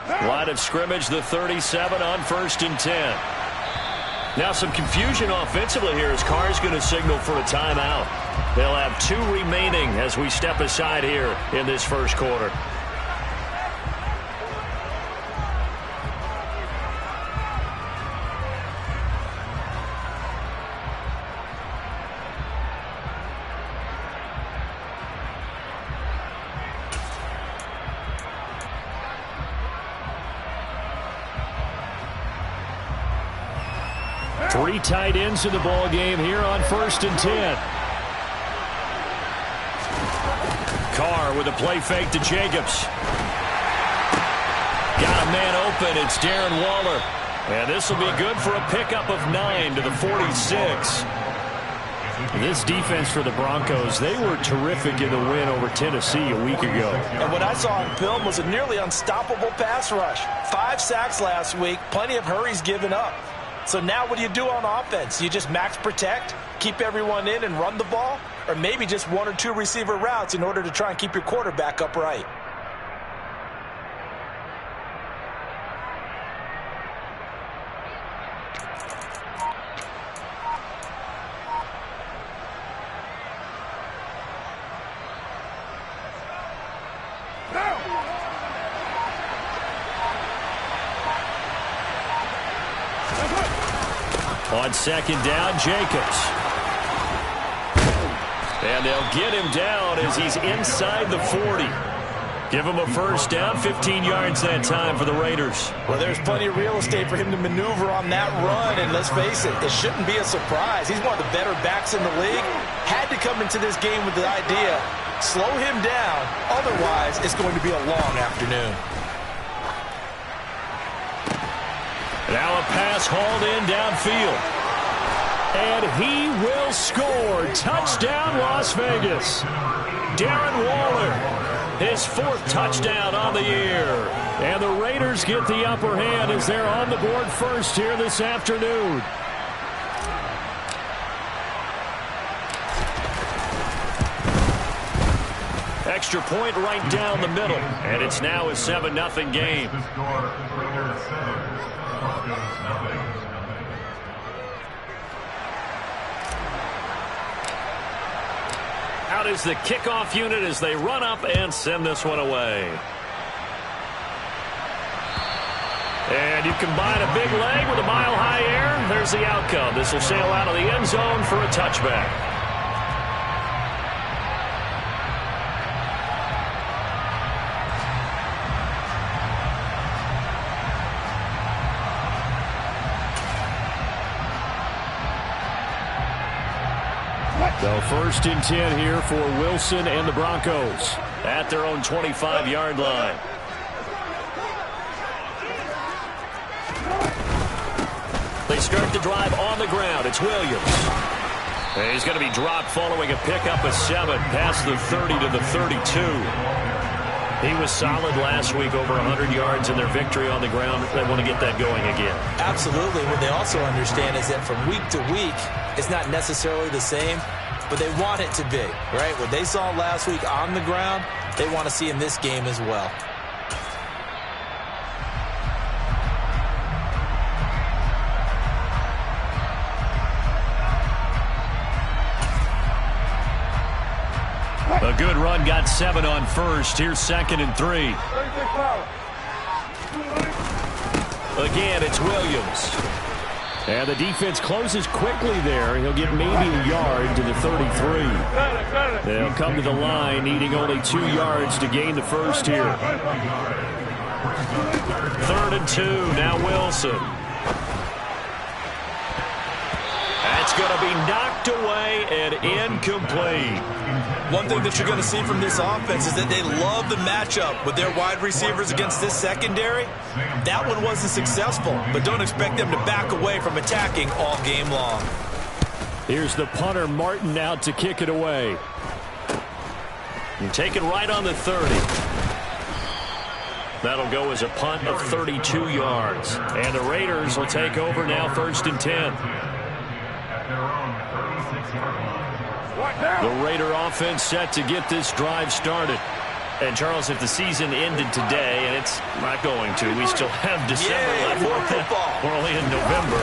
Line of scrimmage, the 37 on 1st and 10. Now some confusion offensively here as Carr's going to signal for a timeout. They'll have 2 remaining as we step aside here in this first quarter. Three tight ends in the ball game here on 1st and 10. Carr with a play fake to Jacobs. Got a man open. It's Darren Waller. And this will be good for a pickup of 9 to the 46. This defense for the Broncos, they were terrific in the win over Tennessee a week ago. And what I saw on film was a nearly unstoppable pass rush. 5 sacks last week, plenty of hurries given up. So now what do you do on offense? You just max protect, keep everyone in and run the ball? Or maybe just 1 or 2 receiver routes in order to try and keep your quarterback upright? On 2nd down, Jacobs. And they'll get him down as he's inside the 40. Give him a first down, 15 yards that time for the Raiders. Well, there's plenty of real estate for him to maneuver on that run, and let's face it, it shouldn't be a surprise. He's one of the better backs in the league. Had to come into this game with the idea, slow him down, otherwise it's going to be a long afternoon. Now a pass hauled in downfield. And he will score. Touchdown, Las Vegas. Darren Waller, his 4th touchdown on the year. And the Raiders get the upper hand as they're on the board first here this afternoon. Extra point right down the middle. And it's now a 7-0 game. Out is the kickoff unit as they run up and send this one away. And you combine a big leg with a mile-high air. There's the outcome. This will sail out of the end zone for a touchback. So 1st and 10 here for Wilson and the Broncos at their own 25-yard line. They start the drive on the ground. It's Williams. And he's going to be dropped following a pickup of 7 past the 30 to the 32. He was solid last week, over 100 yards in their victory on the ground. They want to get that going again. Absolutely. What they also understand is that from week to week, it's not necessarily the same, but they want it to be, right? What they saw last week on the ground, they want to see in this game as well. A good run, got 7 on 1st. Here's 2nd and 3. Again, it's Williams. And the defense closes quickly there. He'll get maybe a yard to the 33. They'll come to the line, needing only 2 yards to gain the first here. 3rd and 2, now Wilson. That's going to be knocked away and incomplete. One thing that you're going to see from this offense is that they love the matchup with their wide receivers against this secondary. That one wasn't successful, but don't expect them to back away from attacking all game long. Here's the punter, Martin, out to kick it away. And take it right on the 30. That'll go as a punt of 32 yards. And the Raiders will take over now, 1st and 10. The Raider offense set to get this drive started. And, Charles, if the season ended today, and it's not going to, we still have December left. More football. We're only in November.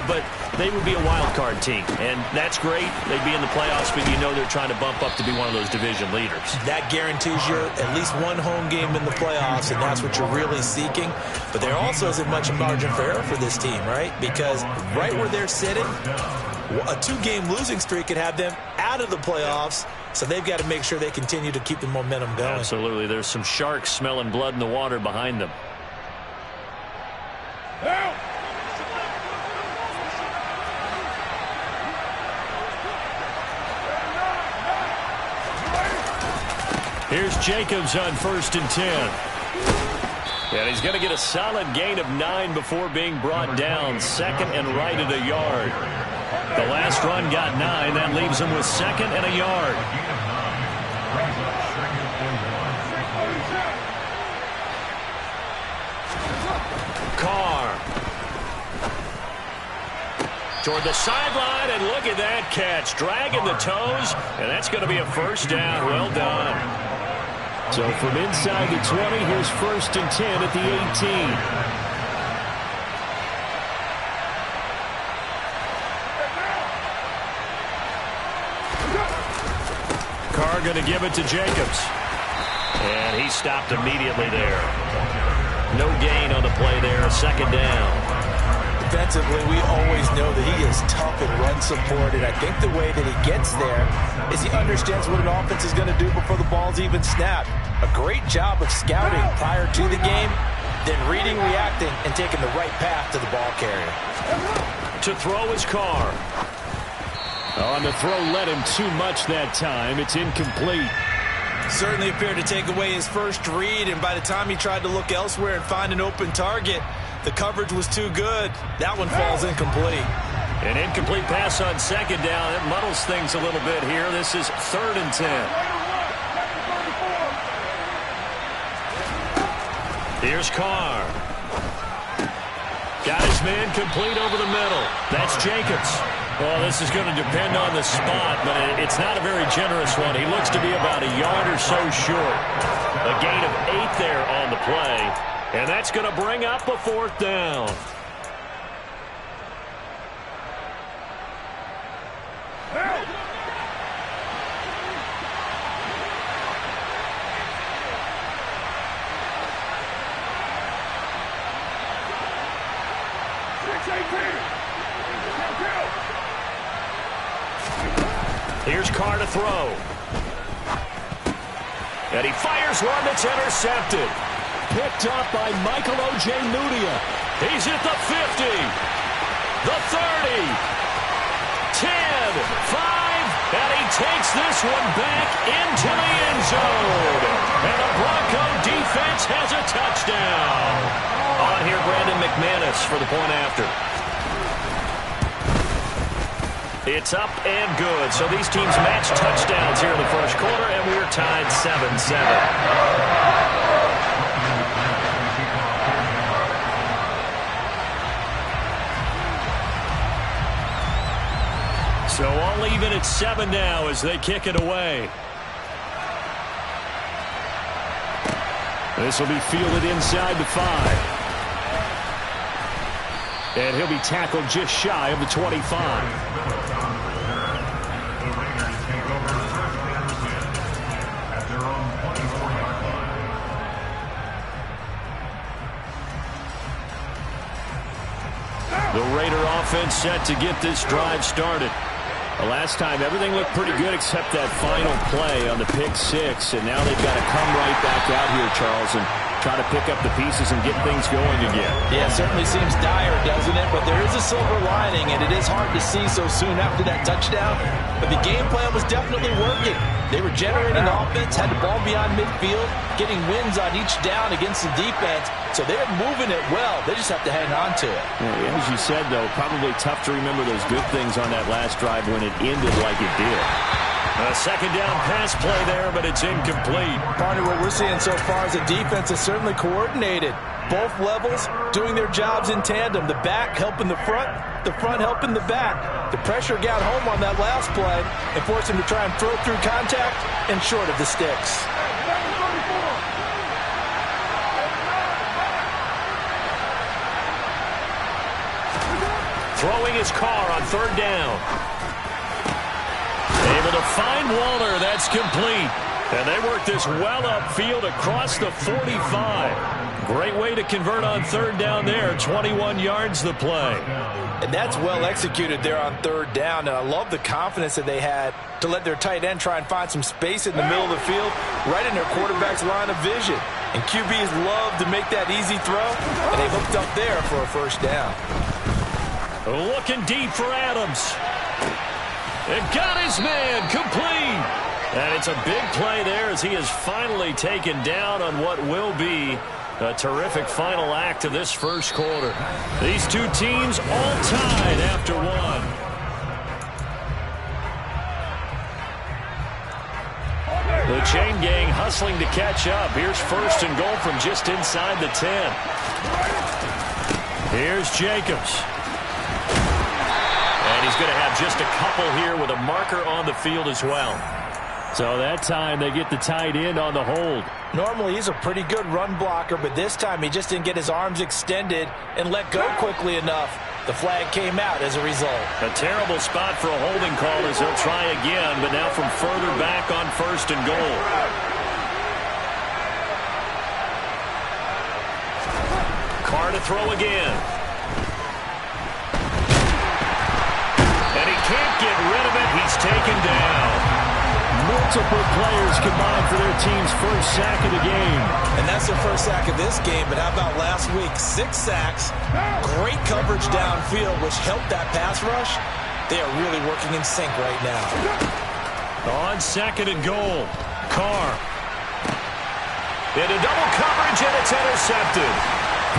But they would be a wild card team, and that's great. They'd be in the playoffs, but you know they're trying to bump up to be one of those division leaders. That guarantees you at least one home game in the playoffs, and that's what you're really seeking. But there also isn't much margin for error for this team, right? Because right where they're sitting, a 2-game losing streak could have them out of the playoffs. So they've got to make sure they continue to keep the momentum going. Absolutely. There's some sharks smelling blood in the water behind them. Here's Jacobs on 1st and 10. And he's going to get a solid gain of 9 before being brought down. 2nd and right at a yard. The last run got 9. That leaves him with 2nd and a yard. Carr. Toward the sideline, and look at that catch. Dragging the toes, and that's going to be a first down. Well done. So from inside the 20, here's 1st and 10 at the 18. Carr going to give it to Jacobs. And he stopped immediately there. No gain on the play there. 2nd down. Defensively, we always know that he is tough and run support, and I think the way that he gets there is he understands what an offense is going to do before the ball's even snapped. A great job of scouting prior to the game, then reading, reacting, and taking the right path to the ball carrier. To throw is Carr. On the throw led him too much that time. It's incomplete. Certainly appeared to take away his first read, and by the time he tried to look elsewhere and find an open target, the coverage was too good. That one falls incomplete. An incomplete pass on 2nd down. It muddles things a little bit here. This is 3rd and 10. Here's Carr. Got his man complete over the middle. That's Jacobs. Well, this is going to depend on the spot, but it's not a very generous one. He looks to be about a yard or so short. A gain of 8 there on the play, and that's going to bring up a 4th down. Here's Carr to throw. And he fires one that's intercepted. Picked up by Michael O.J. Mudia. He's at the 50. The 30. 10. 5. And he takes this one back into the end zone. And the Bronco defense has a touchdown. On here, Brandon McManus for the point after. It's up and good. So these teams match touchdowns here in the first quarter, and we're tied 7-7. So all even at 7 now as they kick it away. This will be fielded inside the 5. And he'll be tackled just shy of the 25. The Raider offense set to get this drive started. The last time, everything looked pretty good except that final play on the pick 6. And now they've got to come right back out here, Charles, and try to pick up the pieces and get things going again. Yeah, it certainly seems dire, doesn't it? But there is a silver lining, and it is hard to see so soon after that touchdown. But the game plan was definitely working. They were generating offense, had the ball beyond midfield, getting wins on each down against the defense. So they're moving it well. They just have to hang on to it. Yeah, as you said, though, probably tough to remember those good things on that last drive when it ended like it did. A 2nd down pass play there, but it's incomplete. Partner, what we're seeing so far is the defense is certainly coordinated. Both levels doing their jobs in tandem. The back helping the front helping the back. The pressure got home on that last play and forced him to try and throw through contact and short of the sticks. Throwing his car on third down. Able to find Waller. That's complete. And they work this well upfield across the 45. Great way to convert on third down there. 21 yards the play. And that's well executed there on third down. And I love the confidence that they had to let their tight end try and find some space in the middle of the field, right in their quarterback's line of vision. And QBs love to make that easy throw, and they hooked up there for a first down. Looking deep for Adams. It got his man complete. And it's a big play there as he is finally taken down on what will be a terrific final act of this first quarter. These two teams all tied after one. The chain gang hustling to catch up. Here's first and goal from just inside the 10. Here's Jacobs. And he's going to have just a couple here with a marker on the field as well. So that time they get the tight end on the hold. Normally he's a pretty good run blocker, but this time he just didn't get his arms extended and let go quickly enough. The flag came out as a result. A terrible spot for a holding call as they'll try again, but now from further back on first and goal. Carr to throw again. And he can't get rid of it. He's taken down. Multiple players combined for their team's first sack of the game. And that's their first sack of this game, but how about last week? 6 sacks, great coverage downfield, which helped that pass rush. They are really working in sync right now. On second and goal, Carr. Into double coverage, and it's intercepted.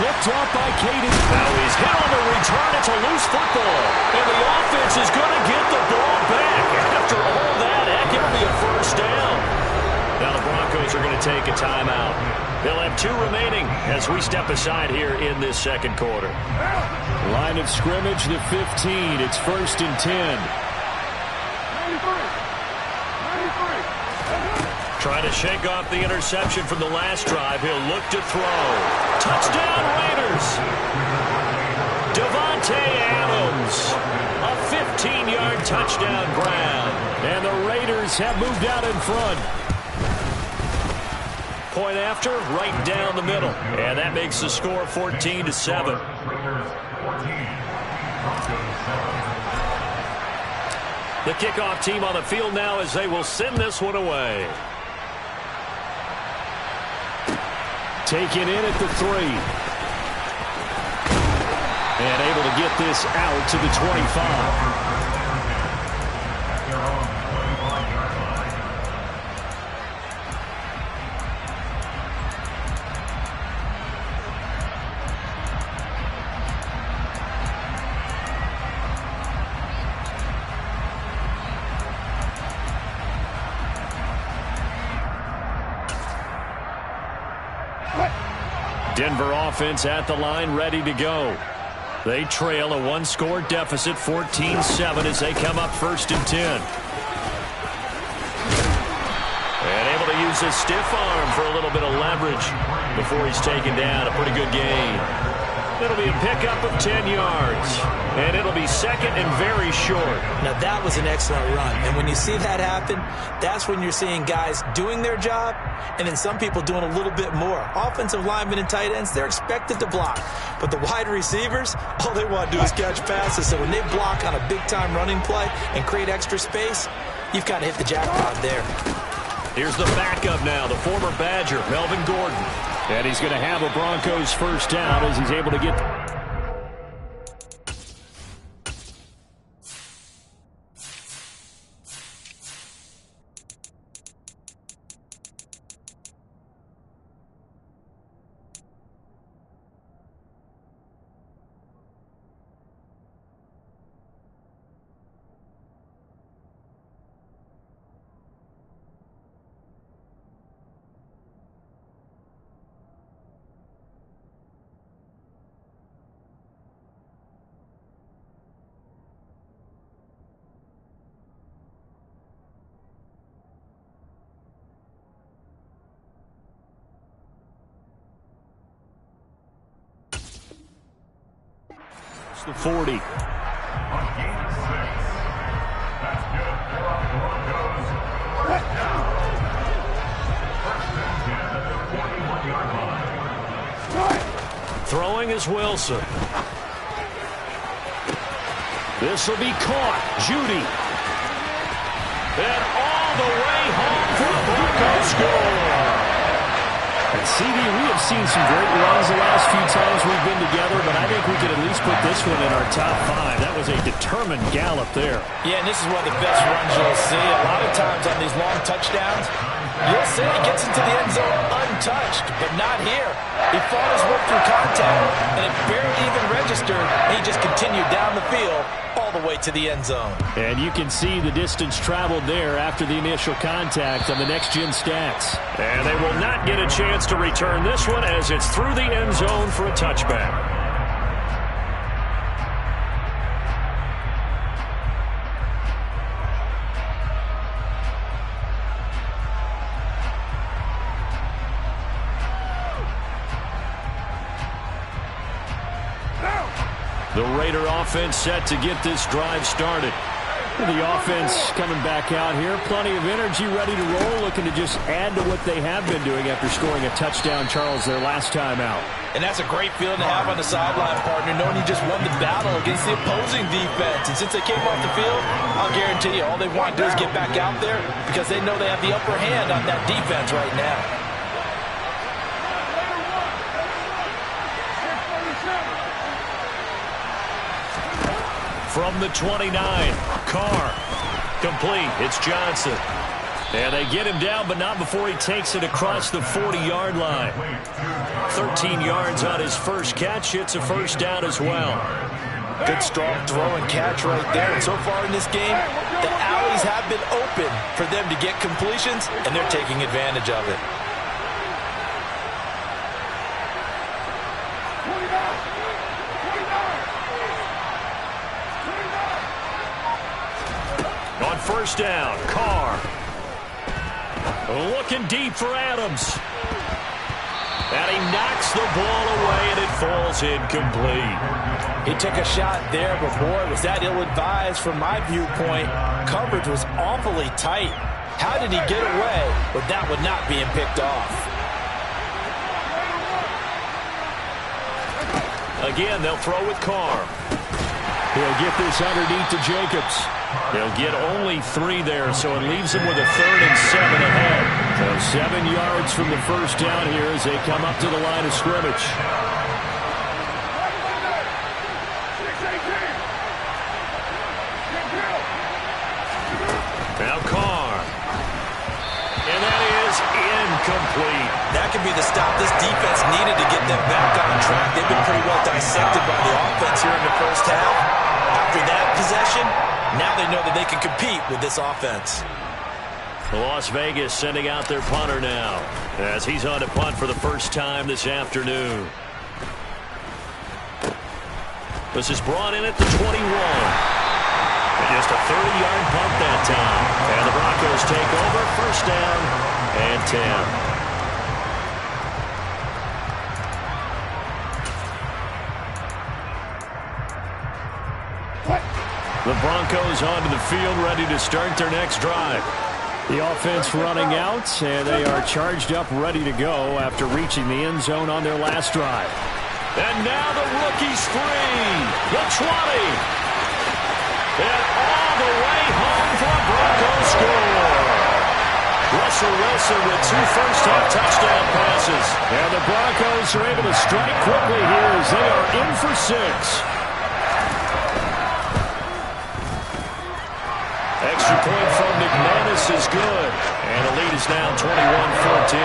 Picked off by Caden. Now he's hit on the return. It's a loose football. And the offense is going to get the ball back. After all that, heck, it'll be a first down. Now the Broncos are going to take a timeout. They'll have 2 remaining as we step aside here in this second quarter. Line of scrimmage, the 15. It's first and 10. Trying to shake off the interception from the last drive. He'll look to throw. Touchdown Raiders. Devontae Adams. A 15-yard touchdown grab. And the Raiders have moved out in front. Point after, right down the middle. And that makes the score 14-7. The kickoff team on the field now as they will send this one away. Taken in at the 3. And able to get this out to the 25. Denver offense at the line, ready to go. They trail a 1-score deficit, 14-7 as they come up first and 10. And able to use his stiff arm for a little bit of leverage before he's taken down. A pretty good gain. It'll be a pickup of 10 yards. And it'll be second and very short. Now that was an excellent run. And when you see that happen, that's when you're seeing guys doing their job and then some people doing a little bit more. Offensive linemen and tight ends, they're expected to block. But the wide receivers, all they want to do is catch passes. So when they block on a big-time running play and create extra space, you've got to hit the jackpot there. Here's the backup now, the former Badger, Melvin Gordon. And he's going to have a Broncos first down as he's able to get... The 40. Throwing is Wilson. This will be caught. Judy. And all the way home for the Broncos score. And CD, we have seen some great runs the last few times we've been together, but I think we could at least put this one in our top 5. That was a determined gallop there. Yeah, and this is one of the best runs you'll see. A lot of times on these long touchdowns, you'll see he gets into the end zone untouched, but not here. He fought his way through contact, and it barely even registered. He just continued down the field all the way to the end zone. And you can see the distance traveled there after the initial contact on the next-gen stats. And they will not get a chance to return this one as it's through the end zone for a touchback. The Raider offense set to get this drive started. The offense coming back out here. Plenty of energy, ready to roll, looking to just add to what they have been doing after scoring a touchdown, Charles, their last time out. And that's a great feeling to have on the sideline, partner, knowing you just won the battle against the opposing defense. And since they came off the field, I'll guarantee you all they want to do is get back out there because they know they have the upper hand on that defense right now. From the 29, Carr. Complete. It's Johnson. And they get him down, but not before he takes it across the 40-yard line. 13 yards on his first catch. It's a first down as well. Good strong throw and catch right there. And so far in this game, the alleys have been open for them to get completions, and they're taking advantage of it. On first down, Carr. Looking deep for Adams. And he knocks the ball away, and it falls incomplete. He took a shot there, but boy, was that ill-advised from my viewpoint. Coverage was awfully tight. How did he get away with that one not being picked off? Again, they'll throw with Carr. He'll get this underneath to Jacobs. They'll get only 3 there, so it leaves them with a 3rd and 7 ahead. So 7 yards from the first down here as they come up to the line of scrimmage. Now Carr. And that is incomplete. That could be the stop this defense needed to get them back on track. They've been pretty well dissected by the offense here in the first half. After that possession, now they know that they can compete with this offense. Las Vegas sending out their punter now as he's on to punt for the first time this afternoon. This is brought in at the 21. And just a 30-yard punt that time. And the Broncos take over, first down and 10. The Broncos onto the field, ready to start their next drive. The offense running out, and they are charged up, ready to go after reaching the end zone on their last drive. And now the rookie's free. The 20. And all the way home for a Broncos score. Russell Wilson with 2 first-half touchdown passes. And the Broncos are able to strike quickly here as they are in for 6. Extra point from McManus is good. And the lead is now 21-14.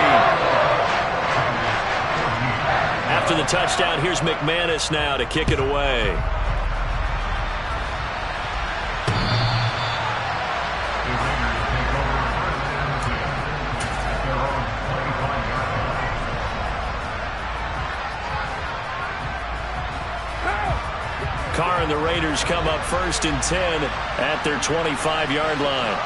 After the touchdown, here's McManus now to kick it away. Carr and the Raiders come up 1st and 10 at their 25-yard line.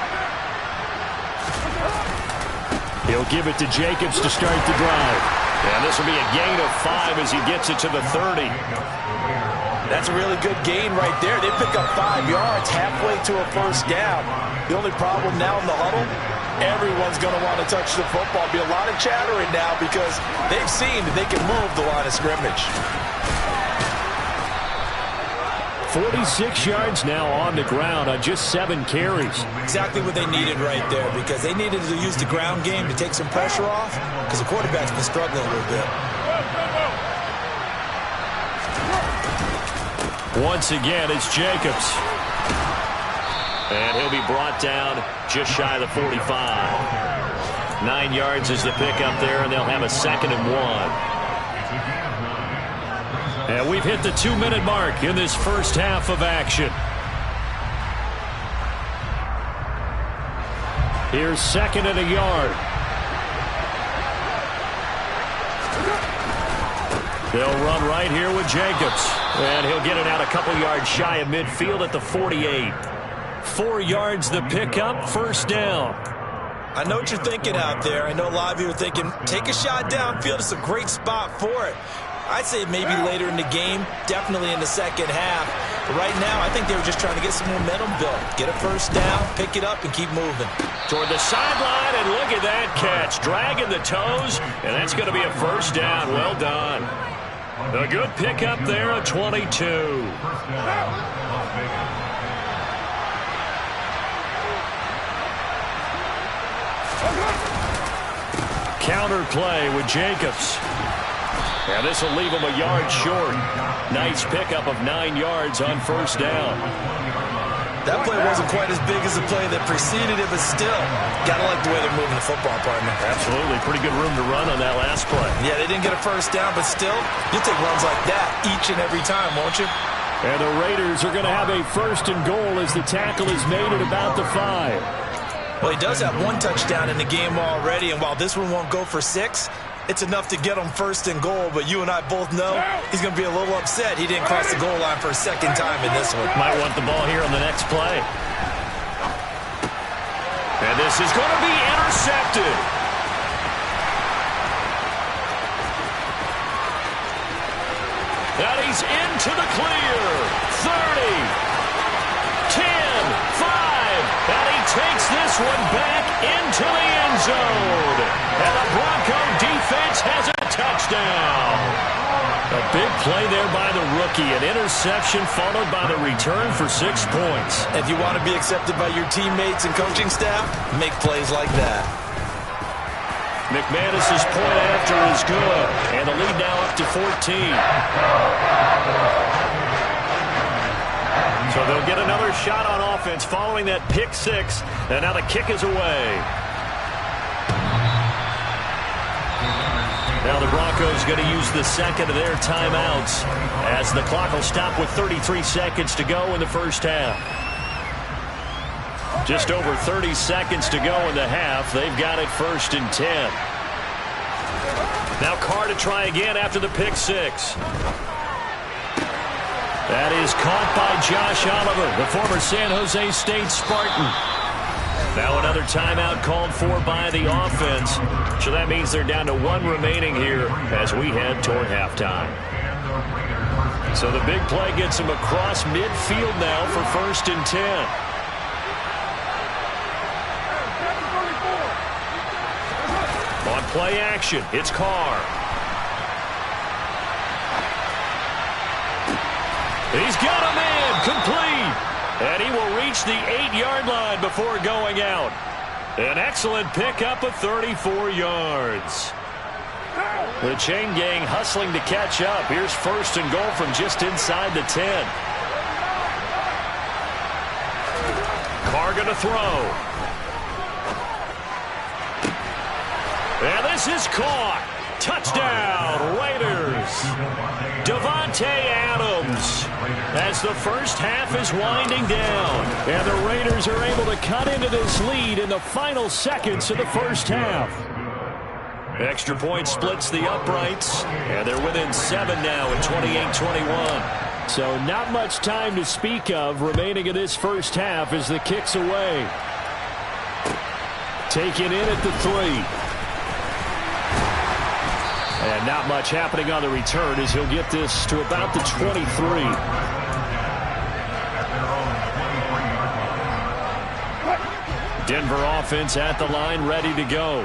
He'll give it to Jacobs to start the drive. And this will be a gain of 5 as he gets it to the 30. That's a really good gain right there. They pick up 5 yards halfway to a first down. The only problem now in the huddle, Everyone's going to want to touch the football. Be a lot of chattering now because they've seen that they can move the line of scrimmage. 46 yards now on the ground on just 7 carries. Exactly what they needed right there because they needed to use the ground game to take some pressure off because the quarterback's been struggling a little bit. Once again, it's Jacobs. And he'll be brought down just shy of the 45. 9 yards is the pickup there, and they'll have a 2nd and 1. And we've hit the 2-minute mark in this first half of action. Here's 2nd and a yard. They'll run right here with Jacobs. And he'll get it out a couple yards shy of midfield at the 48. 4 yards the pickup, first down. I know what you're thinking out there. I know a lot of you are thinking, take a shot downfield. It's a great spot for it. I'd say maybe later in the game, definitely in the second half. But right now, I think they were just trying to get some momentum built. Get a first down, pick it up, and keep moving. Toward the sideline, and look at that catch. Dragging the toes, and that's going to be a first down. Well done. A good pickup there at 22. Counter play with Jacobs. And this will leave him a yard short. Nice pickup of 9 yards on first down. That play wasn't quite as big as the play that preceded it, but still, got to like the way they're moving the football, partner. Absolutely. Pretty good room to run on that last play. Yeah, they didn't get a first down, but still, you'll take runs like that each and every time, won't you? And the Raiders are going to have a 1st and goal as the tackle is made at about the 5. Well, he does have 1 touchdown in the game already, and while this one won't go for 6, it's enough to get him 1st and goal, but you and I both know he's going to be a little upset he didn't cross the goal line for a 2nd time in this one. Might want the ball here on the next play. And this is going to be intercepted. And he's into the clear. 30, 10, 5. And he takes this one back into the end zone. And the Bronco defense has a touchdown. A big play there by the rookie. An interception followed by the return for 6 points. If you want to be accepted by your teammates and coaching staff, make plays like that. McManus's point after is good. And the lead now up to 14. So they'll get another shot on offense following that pick 6. And now the kick is away. Now the Broncos going to use the 2nd of their timeouts as the clock will stop with 33 seconds to go in the first half. Just over 30 seconds to go in the half. They've got it 1st and 10. Now Carr to try again after the pick 6. That is caught by Josh Oliver, the former San Jose State Spartan. Now another timeout called for by the offense. So that means they're down to 1 remaining here as we head toward halftime. So the big play gets them across midfield now for 1st and 10. On play action, it's Carr. He's got a man complete. And he will reach the 8-yard line before going out. An excellent pickup of 34 yards. The chain gang hustling to catch up. Here's 1st and goal from just inside the 10. Carr going to throw. And this is caught. Touchdown, Raiders. Davante Adams as the first half is winding down. And the Raiders are able to cut into this lead in the final seconds of the first half. Extra point splits the uprights, and they're within 7 now at 28-21. So not much time to speak of remaining in this first half as the kick's away. Taken in at the 3. And not much happening on the return as he'll get this to about the 23. Denver offense at the line, ready to go.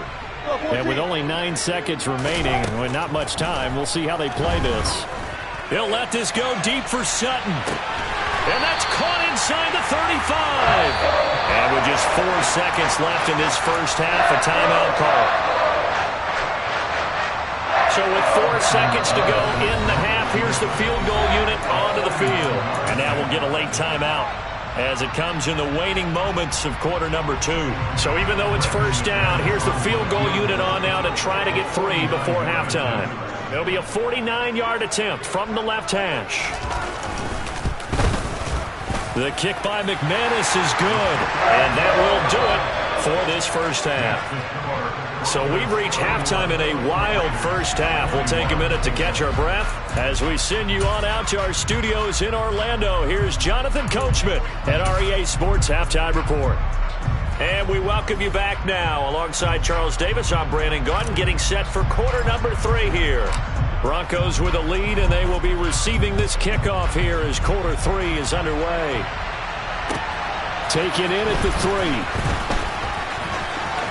And with only 9 seconds remaining, and not much time, we'll see how they play this. He'll let this go deep for Sutton. And that's caught inside the 35. And with just 4 seconds left in this first half, a timeout call. So with 4 seconds to go in the half, here's the field goal unit onto the field. And now we'll get a late timeout as it comes in the waning moments of quarter number 2. So even though it's first down, here's the field goal unit on now to try to get 3 before halftime. It'll be a 49-yard attempt from the left hash. The kick by McManus is good, and that will do it for this first half. So we've reached halftime in a wild first half. We'll take a minute to catch our breath as we send you on out to our studios in Orlando. Here's Jonathan Coachman at REA Sports Halftime Report. And we welcome you back now. Alongside Charles Davis, I'm Brandon Gaudin, getting set for quarter number 3 here. Broncos with a lead, and they will be receiving this kickoff here as quarter 3 is underway. Taken in at the 3.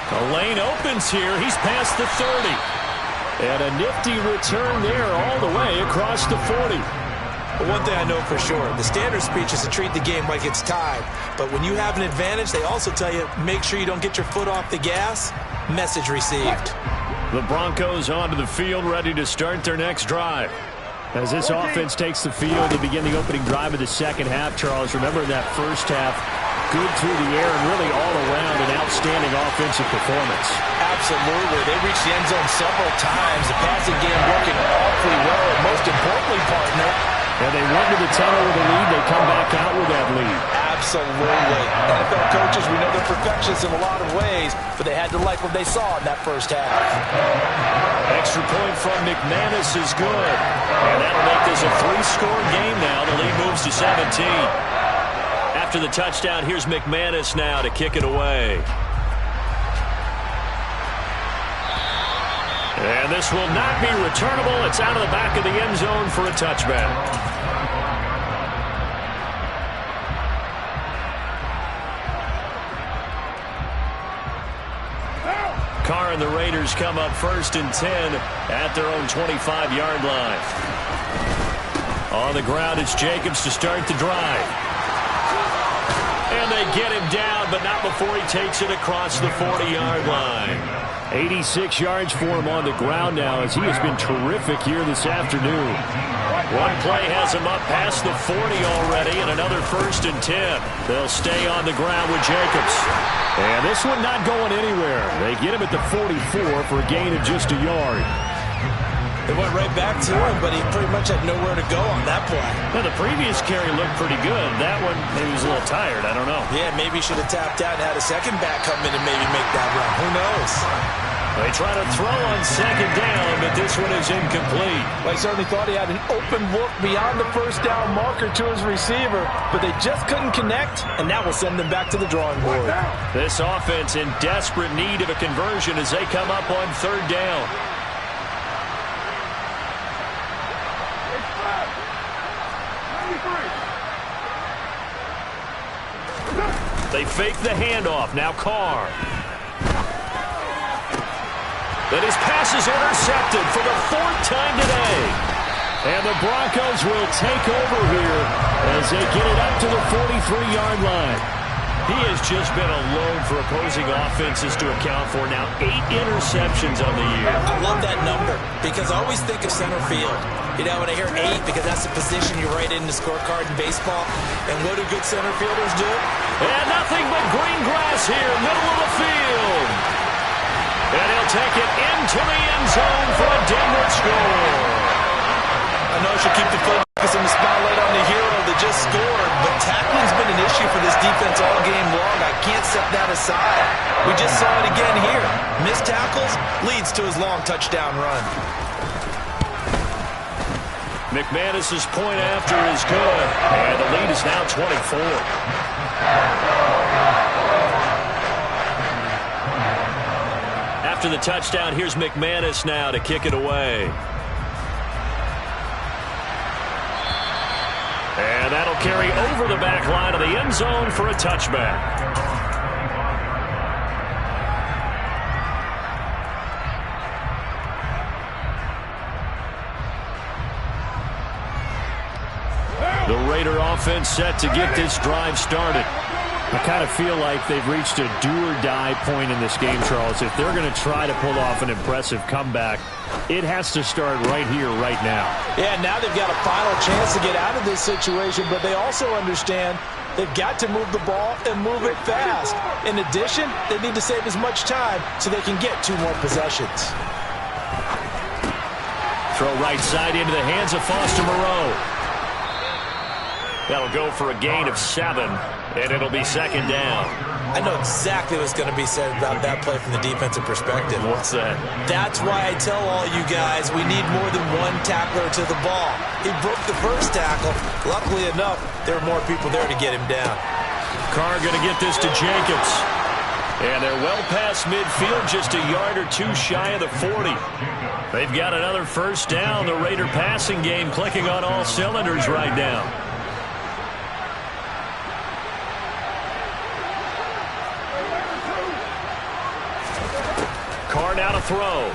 The lane opens here. He's past the 30. And a nifty return there all the way across the 40. But one thing I know for sure, the standard speech is to treat the game like it's tied. But when you have an advantage, they also tell you, make sure you don't get your foot off the gas. Message received. The Broncos onto the field, ready to start their next drive. As this offense takes the field to begin the opening drive of the second half, Charles, remember that first half, good through the air and really all around an outstanding offensive performance. Absolutely. They reached the end zone several times. The passing game working awfully well. And most importantly, partner, and they went to the tunnel with a lead. They come back out with that lead. Absolutely. NFL coaches, we know they're perfectionists in a lot of ways, but they had to like what they saw in that first half. Extra point from McManus is good. And that'll make this a 3-score game now. The lead moves to 17. After the touchdown, here's McManus now to kick it away. And this will not be returnable. It's out of the back of the end zone for a touchback. Carr and the Raiders come up 1st and 10 at their own 25-yard line. On the ground, it's Jacobs to start the drive. And they get him down, but not before he takes it across the 40-yard line. 86 yards for him on the ground now as he has been terrific here this afternoon. One play has him up past the 40 already, and another 1st and 10. They'll stay on the ground with Jacobs. And this one not going anywhere. They get him at the 44 for a gain of just a yard. They went right back to him, but he pretty much had nowhere to go on that play. Well, the previous carry looked pretty good. That one, maybe he was a little tired. I don't know. Yeah, maybe he should have tapped out and had a second back come in and maybe make that run. Who knows? They try to throw on 2nd down, but this one is incomplete. Well, he certainly thought he had an open look beyond the 1st down marker to his receiver, but they just couldn't connect, and that will send them back to the drawing board. This offense in desperate need of a conversion as they come up on 3rd down. They fake the handoff. Now Carr. Then his pass is intercepted for the 4th time today. And the Broncos will take over here as they get it up to the 43-yard line. He has just been a load for opposing offenses to account for. Now 8 interceptions on the year. I love that number because I always think of center field. You know, when I hear 8, because that's the position you write in the scorecard in baseball. And what do good center fielders do? And nothing but green grass here, middle of the field. And he'll take it into the end zone for a Denver score. I know I should keep the focus and the spotlight on the hero that just scored, but tackling's been an issue for this defense all game long. I can't set that aside. We just saw it again here. Missed tackles leads to his long touchdown run. McManus's point after is good, and the lead is now 24. After the touchdown, here's McManus now to kick it away. And that'll carry over the back line of the end zone for a touchback. The Raider offense set to get this drive started. I kind of feel like they've reached a do-or-die point in this game, Charles. If they're going to try to pull off an impressive comeback, it has to start right here, right now. Yeah, now they've got a final chance to get out of this situation, but they also understand they've got to move the ball and move it fast. In addition, they need to save as much time so they can get 2 more possessions. Throw right side into the hands of Foster Moreau. That'll go for a gain of 7, and it'll be second down. I know exactly what's going to be said about that play from the defensive perspective. What's that? That's why I tell all you guys we need more than one tackler to the ball. He broke the first tackle. Luckily enough, there were more people there to get him down. Carr going to get this to Jacobs. And they're well past midfield, just a yard or 2 shy of the 40. They've got another first down. The Raider passing game clicking on all cylinders right now. Carr now to throw.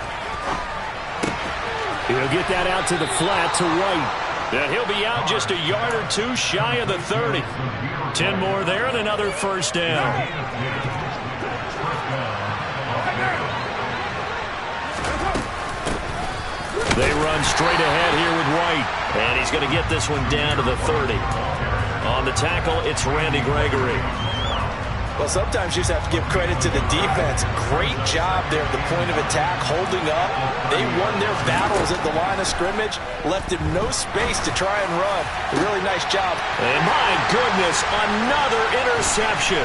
He'll get that out to the flat to White. And he'll be out just a yard or 2 shy of the 30. 10 more there and another first down. They run straight ahead here with White. And he's going to get this one down to the 30. On the tackle, it's Randy Gregory. Well, sometimes you just have to give credit to the defense. Great job there at the point of attack, holding up. They won their battles at the line of scrimmage, left him no space to try and run. A really nice job. And my goodness, another interception.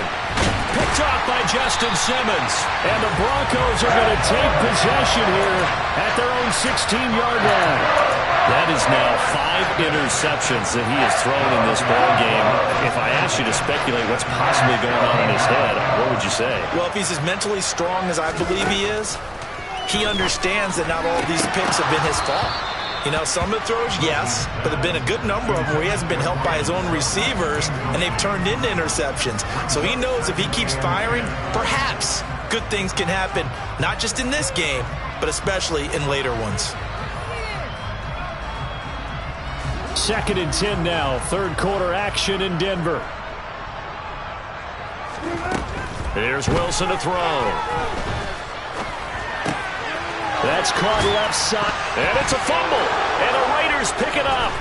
Picked off by Justin Simmons. And the Broncos are going to take possession here at their own 16-yard line. That is now 5 interceptions that he has thrown in this ball game. If I asked you to speculate what's possibly going on in his head, what would you say? Well, if he's as mentally strong as I believe he is, he understands that not all of these picks have been his fault. You know, some of the throws, yes, but there have been a good number of them where he hasn't been helped by his own receivers, and they've turned into interceptions. So he knows if he keeps firing, perhaps good things can happen, not just in this game, but especially in later ones. 2nd and 10 now. 3rd quarter action in Denver. Here's Wilson to throw. That's caught left side. And it's a fumble. And the Raiders pick it up.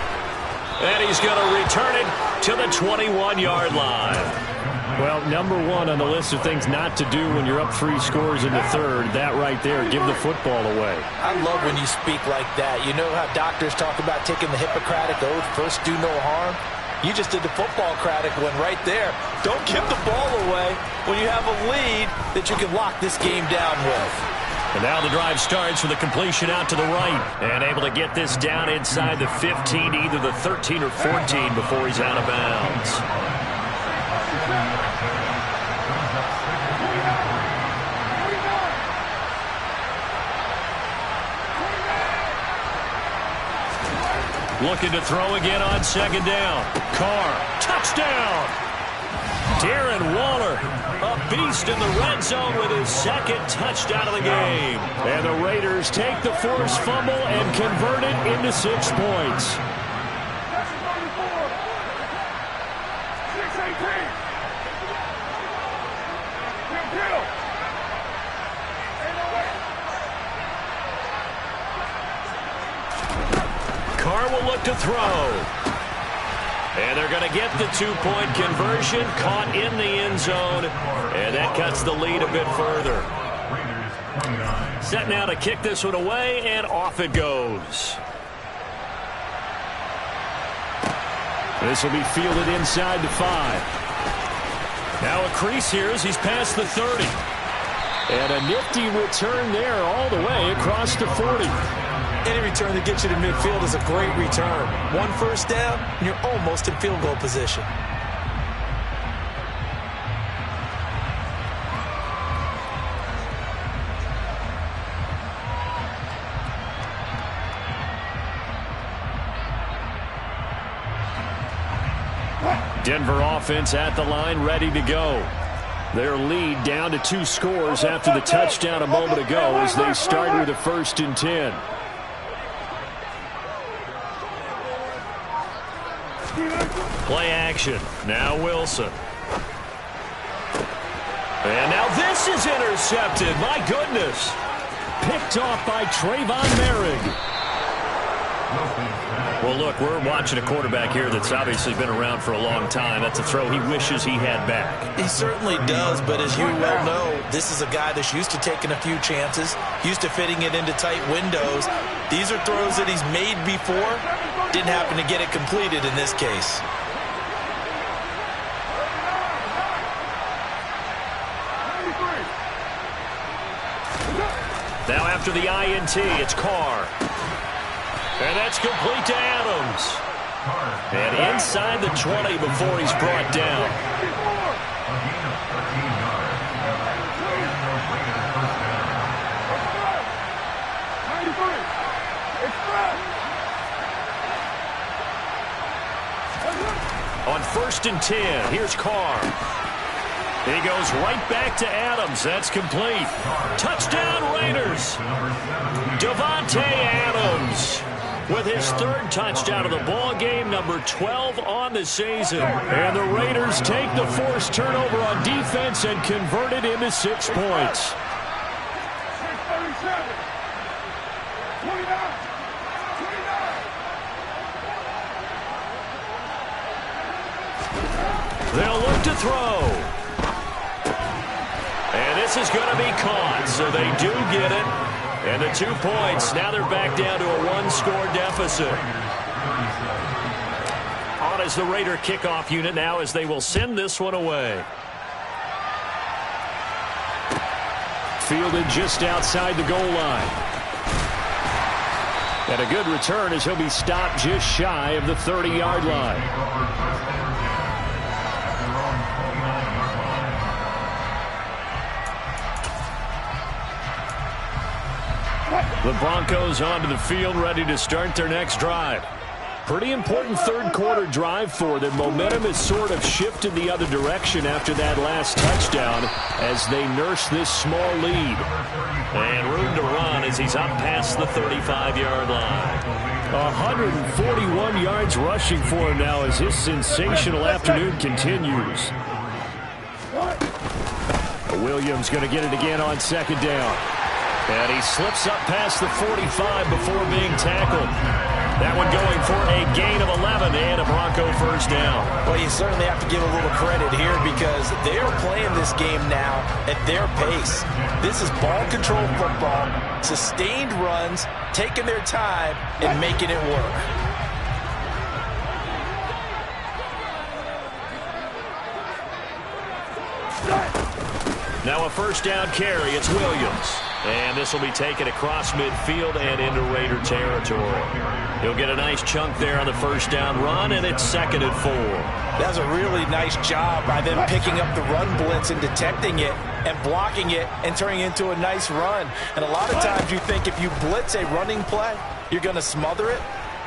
And he's going to return it to the 21-yard line. Well, number 1 on the list of things not to do when you're up 3 scores in the 3rd. That right there, give the football away. I love when you speak like that. You know how doctors talk about taking the Hippocratic Oath, first do no harm? You just did the football-cratic one right there. Don't give the ball away when you have a lead that you can lock this game down with. And now the drive starts with a completion out to the right. And able to get this down inside the 15, either the 13 or 14 before he's out of bounds. Looking to throw again on 2nd down. Carr, touchdown! Darren Waller, a beast in the red zone with his 2nd touchdown of the game. And the Raiders take the forced fumble and convert it into 6 points. Carr will look to throw. And they're going to get the 2-point conversion, caught in the end zone, and that cuts the lead a bit further. Set now to kick this one away, and off it goes. This will be fielded inside the 5. Now a crease here as he's past the 30. And a nifty return there all the way across the 40. Any return that gets you to midfield is a great return. 1 first down, and you're almost in field goal position. Denver offense at the line, ready to go. Their lead down to 2 scores after the touchdown a moment ago as they start with a 1st and 10. Play action. Now Wilson. And now this is intercepted. My goodness. Picked off by Trayvon Merrick. Well, look, we're watching a quarterback here that's obviously been around for a long time. That's a throw he wishes he had back. He certainly does, but as you well know, this is a guy that's used to taking a few chances, used to fitting it into tight windows. These are throws that he's made before. Didn't happen to get it completed in this case. Now after the INT, it's Carr. And that's complete to Adams. And inside the 20 before he's brought down. On 1st and 10, here's Carr. He goes right back to Adams. That's complete. Touchdown Raiders. Davante Adams with his 3rd touchdown of the ball game, number 12 on the season. And the Raiders take the forced turnover on defense and convert it into 6 points. They'll look to throw. And this is going to be caught, so they do get it. And the 2 points, now they're back down to a 1-score deficit. On is the Raider kickoff unit now as they will send this one away. Fielded just outside the goal line. And a good return as he'll be stopped just shy of the 30-yard line. The Broncos onto the field, ready to start their next drive. Pretty important 3rd quarter drive for them. Momentum has sort of shifted the other direction after that last touchdown as they nurse this small lead. And room to run as he's up past the 35-yard line. 141 yards rushing for him now as his sensational afternoon continues. Williams going to get it again on 2nd down. And he slips up past the 45 before being tackled. That one going for a gain of 11 and a Bronco 1st down. Well, you certainly have to give a little credit here because they are playing this game now at their pace. This is ball control football, sustained runs, taking their time and making it work. Now a 1st down carry. It's Williams. And this will be taken across midfield and into Raider territory. He'll get a nice chunk there on the 1st down run, and it's 2nd and 4. That's a really nice job by them picking up the run blitz and detecting it and blocking it and turning it into a nice run. And a lot of times you think if you blitz a running play, you're going to smother it.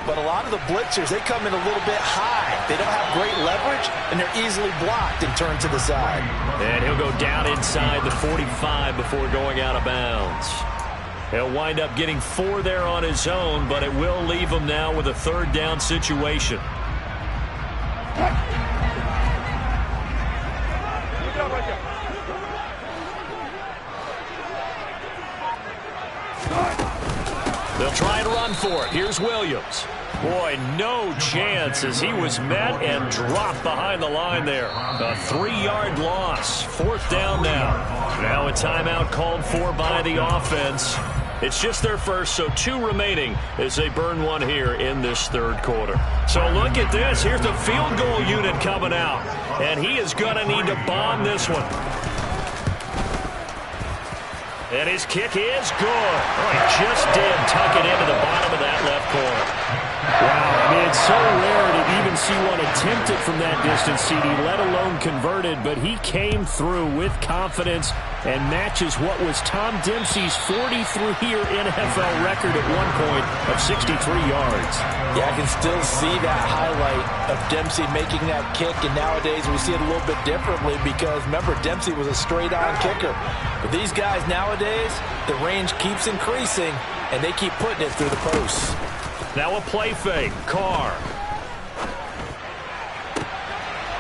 But a lot of the blitzers, they come in a little bit high. They don't have great leverage, and they're easily blocked and turned to the side. And he'll go down inside the 45 before going out of bounds. He'll wind up getting 4 there on his own, but it will leave him now with a 3rd down situation. They'll try and run for it. Here's Williams. Boy, no chance as he was met and dropped behind the line there. A 3-yard loss. 4th down now. Now a timeout called for by the offense. It's just their first, so 2 remaining as they burn one here in this 3rd quarter. So look at this. Here's the field goal unit coming out. And he is going to need to bomb this one. And his kick is good. Oh, he just did tuck it into the bottom of that left corner. Wow, I mean, it's so rare to even see one attempt it from that distance, CD, let alone converted, but he came through with confidence and matches what was Tom Dempsey's 43-year NFL record at one point of 63 yards. Yeah, I can still see that highlight of Dempsey making that kick, and nowadays we see it a little bit differently because, remember, Dempsey was a straight-on kicker. But these guys nowadays, the range keeps increasing, and they keep putting it through the posts. Now a play fake. Carr.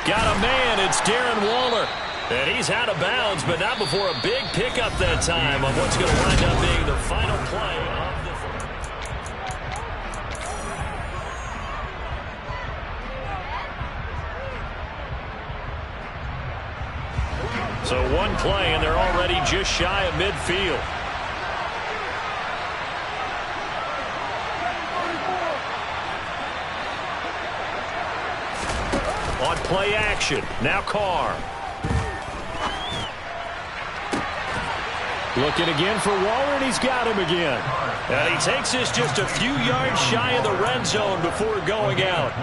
got a man. It's Darren Waller. And he's out of bounds, but not before a big pickup that time on what's going to wind up being the final play of the... So one play, and they're already just shy of midfield. On play action, now Carr. Looking again for Waller, and he's got him again. And he takes this just a few yards shy of the red zone before going out.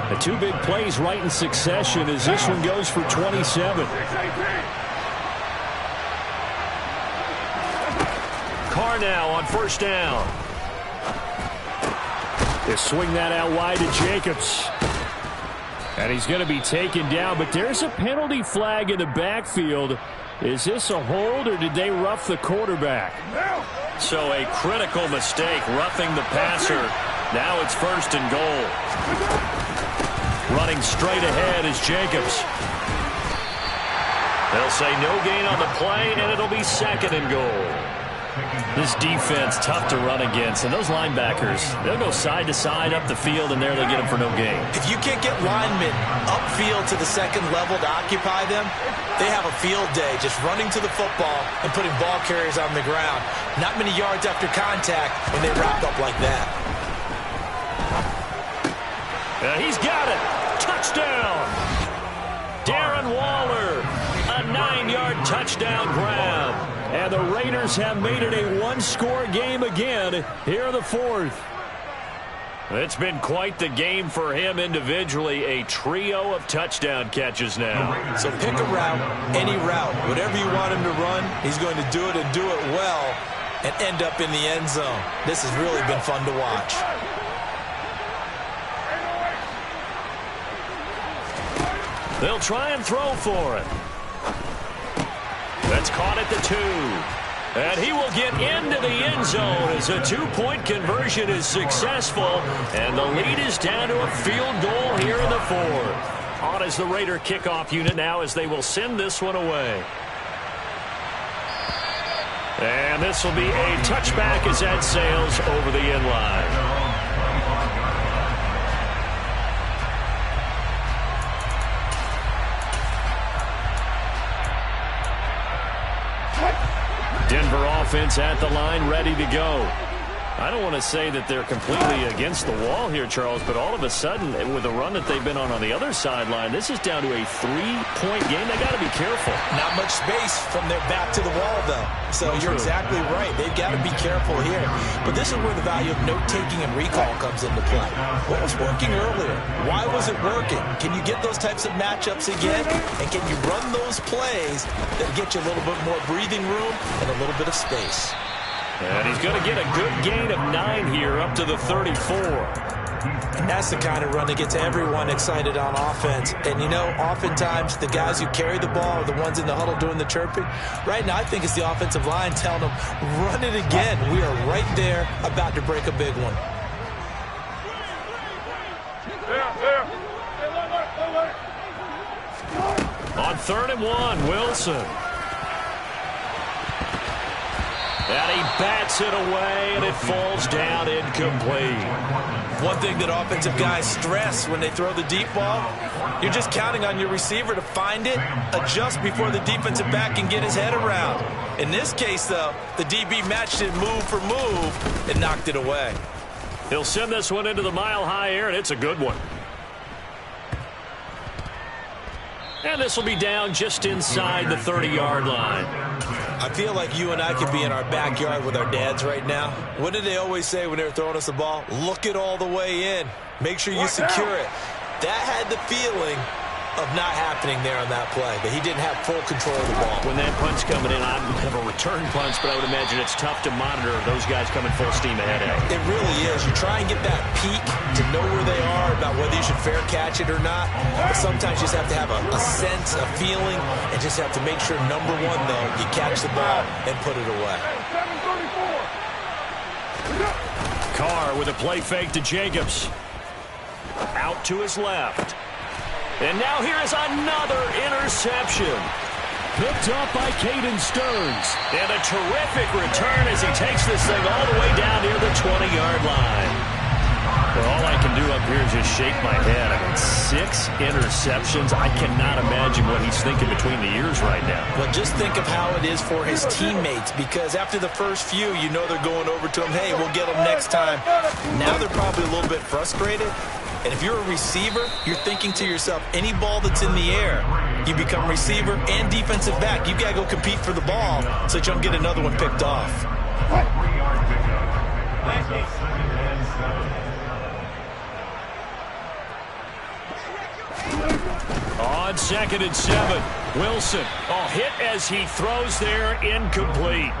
The two big plays right in succession as this one goes for 27. Carr now on first down. They swing that out wide to Jacobs. And he's going to be taken down, but there's a penalty flag in the backfield. Is this a hold, or did they rough the quarterback? So a critical mistake, roughing the passer. Now it's first and goal. Running straight ahead is Jacobs. They'll say no gain on the play, and it'll be second and goal. This defense tough to run against, and those linebackers, they'll go side to side up the field, and there they'll get them for no gain. If you can't get linemen upfield to the second level to occupy them, they have a field day just running to the football and putting ball carriers on the ground. Not many yards after contact when they wrap up like that. He's got it. Touchdown. Darren Waller, a 9-yard touchdown grab. And the Raiders have made it a one-score game again here in the fourth. It's been quite the game for him individually. A trio of touchdown catches now. So pick a route, any route. Whatever you want him to run, he's going to do it and do it well and end up in the end zone. This has really been fun to watch. They'll try and throw for it. That's caught at the 2. And he will get into the end zone as a two-point conversion is successful. And the lead is down to a field goal here in the fourth. On is the Raider kickoff unit now as they will send this one away. And this will be a touchback as that sails over the end line. Denver offense at the line, ready to go. I don't want to say that they're completely against the wall here, Charles, but all of a sudden, with the run that they've been on the other sideline, this is down to a 3-point game. They got to be careful. Not much space from their back to the wall, though. So you're exactly right. They've got to be careful here. But this is where the value of note-taking and recall comes into play. What was working earlier? Why was it working? Can you get those types of matchups again? And can you run those plays that get you a little bit more breathing room and a little bit of space? And he's going to get a good gain of 9 here up to the 34. And that's the kind of run that gets everyone excited on offense. And, you know, oftentimes the guys who carry the ball are the ones in the huddle doing the chirping. Right now, I think it's the offensive line telling them, run it again. We are right there about to break a big one. On 3rd and 1, Wilson. And he bats it away, and it falls down incomplete. One thing that offensive guys stress when they throw the deep ball, you're just counting on your receiver to find it, adjust before the defensive back can get his head around. In this case, though, the DB matched it move for move and knocked it away. He'll send this one into the mile-high air, and it's a good one. And this will be down just inside the 30-yard line. I feel like you and I could be in our backyard with our dads right now. What did they always say when they were throwing us the ball? Look it all the way in. Make sure you secure it. That had the feeling of not happening there on that play, but he didn't have full control of the ball. When that punch coming in, I don't have a return punch, but I would imagine it's tough to monitor those guys coming full steam ahead at you. It really is. You try and get that peek to know where they are, about whether you should fair catch it or not, but sometimes you just have to have a sense, a feeling, and just have to make sure, number one, though, you catch the ball and put it away. Carr with a play fake to Jacobs. Out to his left. And now here is another interception. Picked up by Caden Stearns. And a terrific return as he takes this thing all the way down near the 20-yard line. Well, all I can do up here is just shake my head. I mean, 6 interceptions. I cannot imagine what he's thinking between the ears right now. Well, just think of how it is for his teammates, because after the first few, you know they're going over to him, hey, we'll get them next time. Now they're probably a little bit frustrated. And if you're a receiver, you're thinking to yourself, any ball that's in the air, you become receiver and defensive back. You've got to go compete for the ball so that you don't get another one picked off. On 2nd and 7, Wilson. Oh, hit as he throws there, incomplete.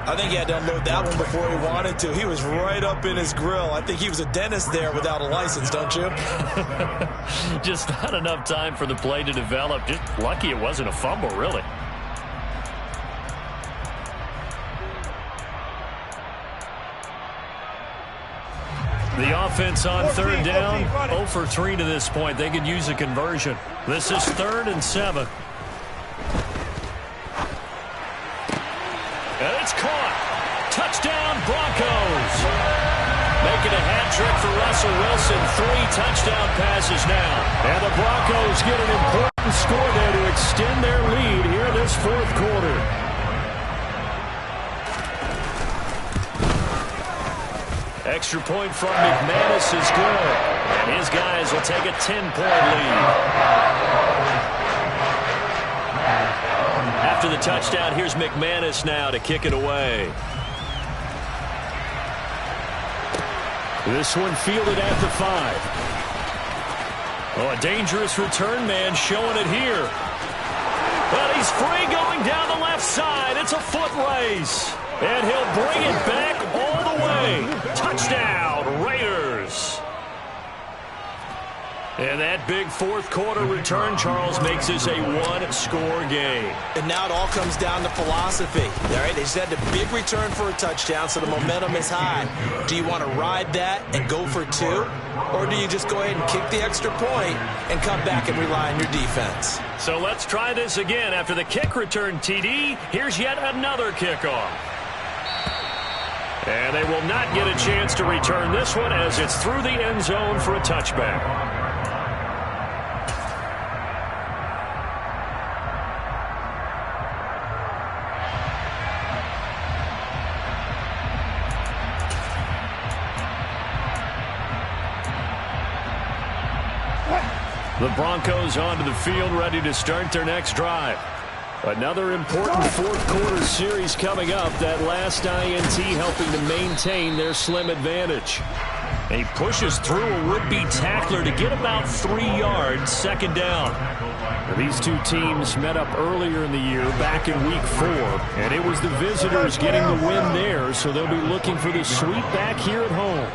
I think he had to unload that one before he wanted to. He was right up in his grill. I think he was a dentist there without a license, don't you? Just not enough time for the play to develop. Just lucky it wasn't a fumble, really. The offense on 3rd down, 0 for 3 to this point. They could use a conversion. This is 3rd and 7. And it's caught. Touchdown, Broncos. Making a hat trick for Russell Wilson. 3 touchdown passes now. And the Broncos get an important score there to extend their lead here this 4th quarter. Extra point from McManus is good. And his guys will take a 10-point lead. After the touchdown, here's McManus now to kick it away. This one fielded at the 5. Oh, a dangerous return man showing it here. But he's free going down the left side. It's a foot race. And he'll bring it back all the way. Touchdown, Raiders. And that big 4th quarter return, Charles, makes this a 1-score game. And now it all comes down to philosophy. All right, they said a big return for a touchdown, so the momentum is high. Do you want to ride that and go for 2? Or do you just go ahead and kick the extra point and come back and rely on your defense? So let's try this again. After the kick return, TD, here's yet another kickoff. And they will not get a chance to return this one as it's through the end zone for a touchback. The Broncos onto the field, ready to start their next drive. Another important 4th quarter series coming up. That last INT helping to maintain their slim advantage. He pushes through a would-be tackler to get about 3 yards, 2nd down. These two teams met up earlier in the year, back in Week 4, and it was the visitors getting the win there, so they'll be looking for the sweep back here at home.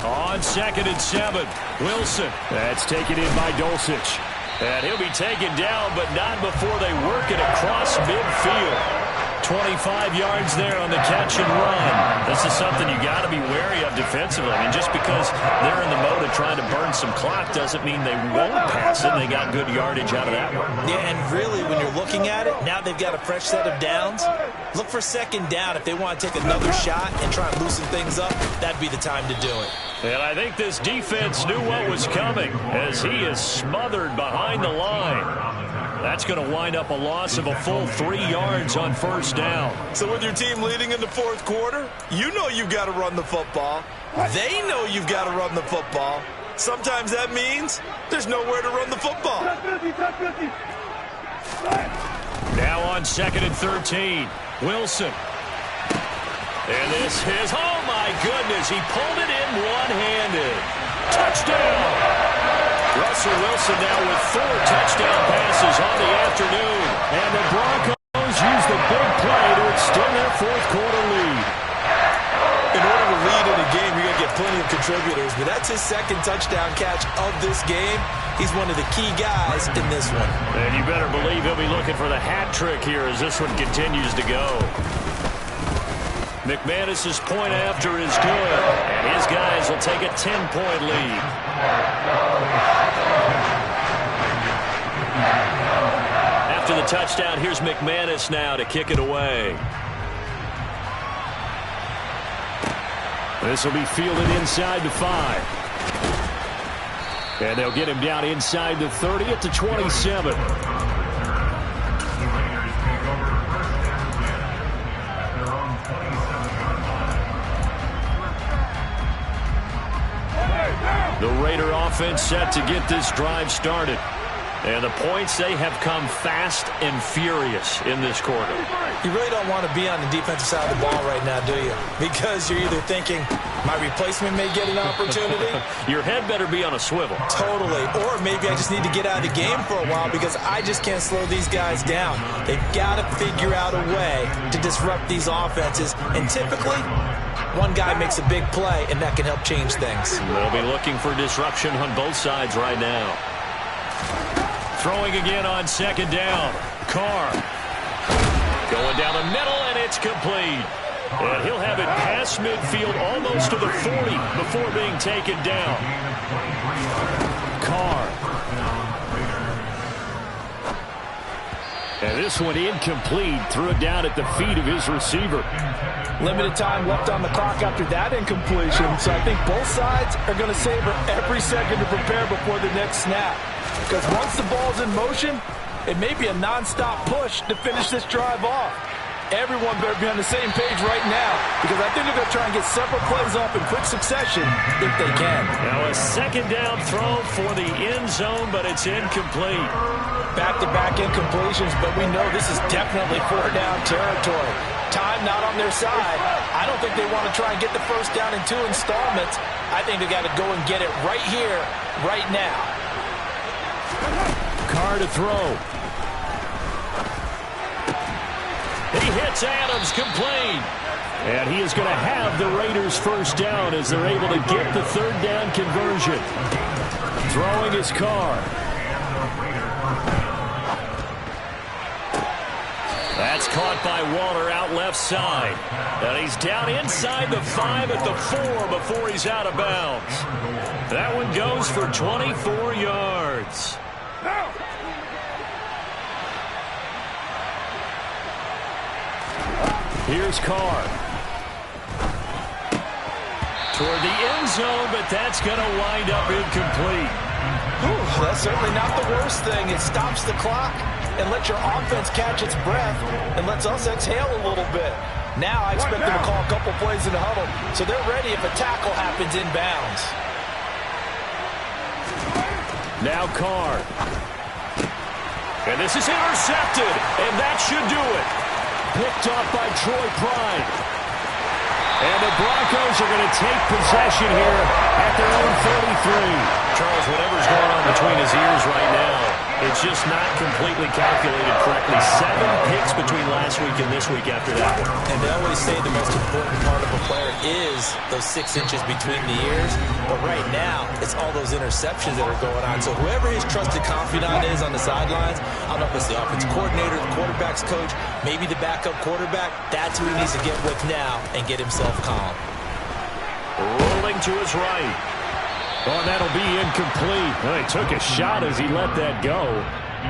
On 2nd and 7, Wilson. That's taken in by Dulcich. And he'll be taken down, but not before they work it across midfield. 25 yards there on the catch and run. This is something you got to be wary of defensively. I mean, just because they're in the mode of trying to burn some clock doesn't mean they won't pass it. They got good yardage out of that one. Yeah, and really, when you're looking at it, now they've got a fresh set of downs. Look for 2nd down. If they want to take another shot and try and loosen things up, that'd be the time to do it. And I think this defense knew what was coming as he is smothered behind the line. That's going to wind up a loss of a full 3 yards on 1st down. So with your team leading in the 4th quarter, you know you've got to run the football. They know you've got to run the football. Sometimes that means there's nowhere to run the football. Now on 2nd and 13, Wilson. And this is, oh my goodness, he pulled it in one-handed. Touchdown! Russell Wilson now with 4 touchdown passes on the afternoon. And the Broncos use the big play to extend their 4th quarter lead. In order to lead in a game, you're going to get plenty of contributors, but that's his 2nd touchdown catch of this game. He's one of the key guys in this one. And you better believe he'll be looking for the hat trick here as this one continues to go. McManus's point after is good, and his guys will take a 10-point lead. After the touchdown, here's McManus now to kick it away. This will be fielded inside the 5. And they'll get him down inside the 30 at the 27. The Raider offense set to get this drive started. And the points, they have come fast and furious in this quarter. You really don't want to be on the defensive side of the ball right now, do you? Because you're either thinking, my replacement may get an opportunity. Your head better be on a swivel. Totally. Or maybe I just need to get out of the game for a while because I just can't slow these guys down. They've got to figure out a way to disrupt these offenses. And typically, one guy makes a big play, and that can help change things. They'll be looking for disruption on both sides right now. Throwing again on second down. Carr. Going down the middle, and it's complete. And he'll have it past midfield almost to the 40 before being taken down. Carr. And this one incomplete. Threw it down at the feet of his receiver. Limited time left on the clock after that incompletion. So I think both sides are going to savor every second to prepare before the next snap. Because once the ball's in motion, it may be a non-stop push to finish this drive off. Everyone better be on the same page right now because I think they're going to try and get several plays off in quick succession if they can. Now a second down throw for the end zone, but it's incomplete. Back-to-back incompletions, but we know this is definitely four-down territory. Time not on their side. I don't think they want to try and get the first down in 2 installments. I think they got to go and get it right here, right now. Carr to throw. He hits Adams, complete. And he is going to have the Raiders first down as they're able to get the third down conversion. Throwing his Carr. That's caught by Waller out left side. And he's down inside the 5 at the 4 before he's out of bounds. That one goes for 24 yards. Here's Carr. Toward the end zone, but that's going to wind up incomplete. Whew, that's certainly not the worst thing. It stops the clock and lets your offense catch its breath and lets us exhale a little bit. Now I expect them to call a couple plays in the huddle, so they're ready if a tackle happens inbounds. Now Carr. And this is intercepted, and that should do it. Picked up by Troy Pride. And the Broncos are going to take possession here at their own 33. Charles, whatever's going on between his ears right now, it's just not completely calculated correctly. 7 picks between last week and this week after that one. And they always say the most important part of a player is those 6 inches between the ears. But right now, it's all those interceptions that are going on. So whoever his trusted confidant is on the sidelines, I don't know if it's the offensive coordinator, the quarterback's coach, maybe the backup quarterback, that's who he needs to get with now and get himself calm. Rolling to his right. Oh, that'll be incomplete. Well, he took a shot as he let that go.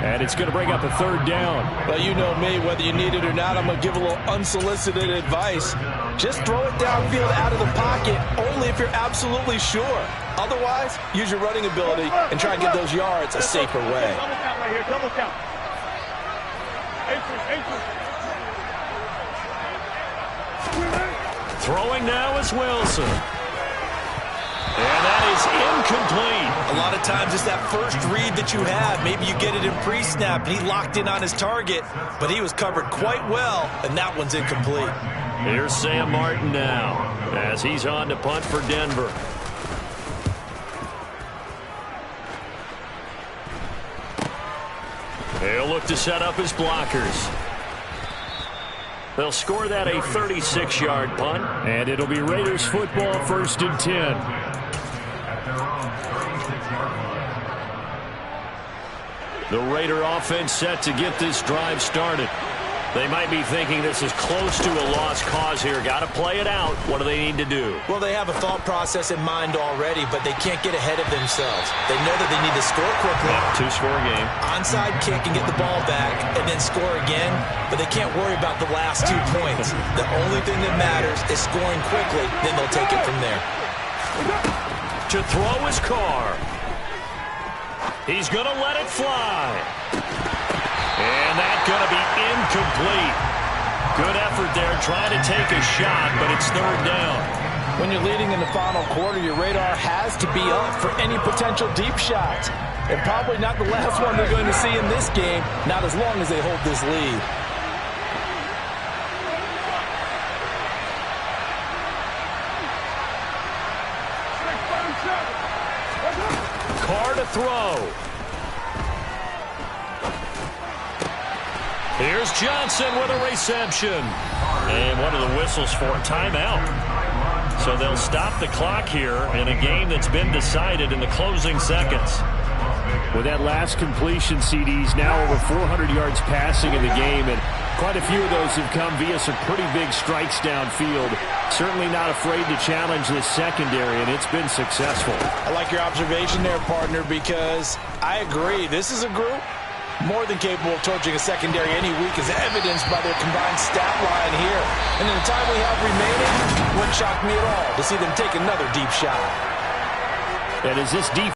And it's going to bring up a third down. Well, you know me, whether you need it or not, I'm going to give a little unsolicited advice. Just throw it downfield out of the pocket, only if you're absolutely sure. Otherwise, use your running ability and try and get those yards a safer way. Double count right here, double count. Throwing now is Wilson. And that is incomplete. A lot of times it's that first read that you have. Maybe you get it in pre-snap, and he locked in on his target, but he was covered quite well, and that one's incomplete. Here's Sam Martin now as he's on to punt for Denver. He'll look to set up his blockers. They'll score that a 36-yard punt. And it'll be Raiders football, 1st and 10. The Raider offense set to get this drive started. They might be thinking this is close to a lost cause here. Got to play it out. What do they need to do? Well, they have a thought process in mind already, but they can't get ahead of themselves. They know that they need to score quickly. Two-score game. Onside kick and get the ball back and then score again, but they can't worry about the last 2 points. The only thing that matters is scoring quickly, then they'll take it from there. To throw his car. He's going to let it fly. And that's going to be incomplete. Good effort there trying to take a shot, but it's third down. When you're leading in the final quarter, your radar has to be up for any potential deep shots. And probably not the last one they're going to see in this game, not as long as they hold this lead. Carr to throw. Here's Johnson with a reception. And what are the whistles for? Timeout. So they'll stop the clock here in a game that's been decided in the closing seconds. With that last completion, CD's now over 400 yards passing in the game, and quite a few of those have come via some pretty big strikes downfield. Certainly not afraid to challenge this secondary, and it's been successful. I like your observation there, partner, because I agree. This is a group more than capable of torching a secondary any week, as evidenced by their combined stat line here. And in the time we have remaining, it wouldn't shock me at all to see them take another deep shot. And as this defense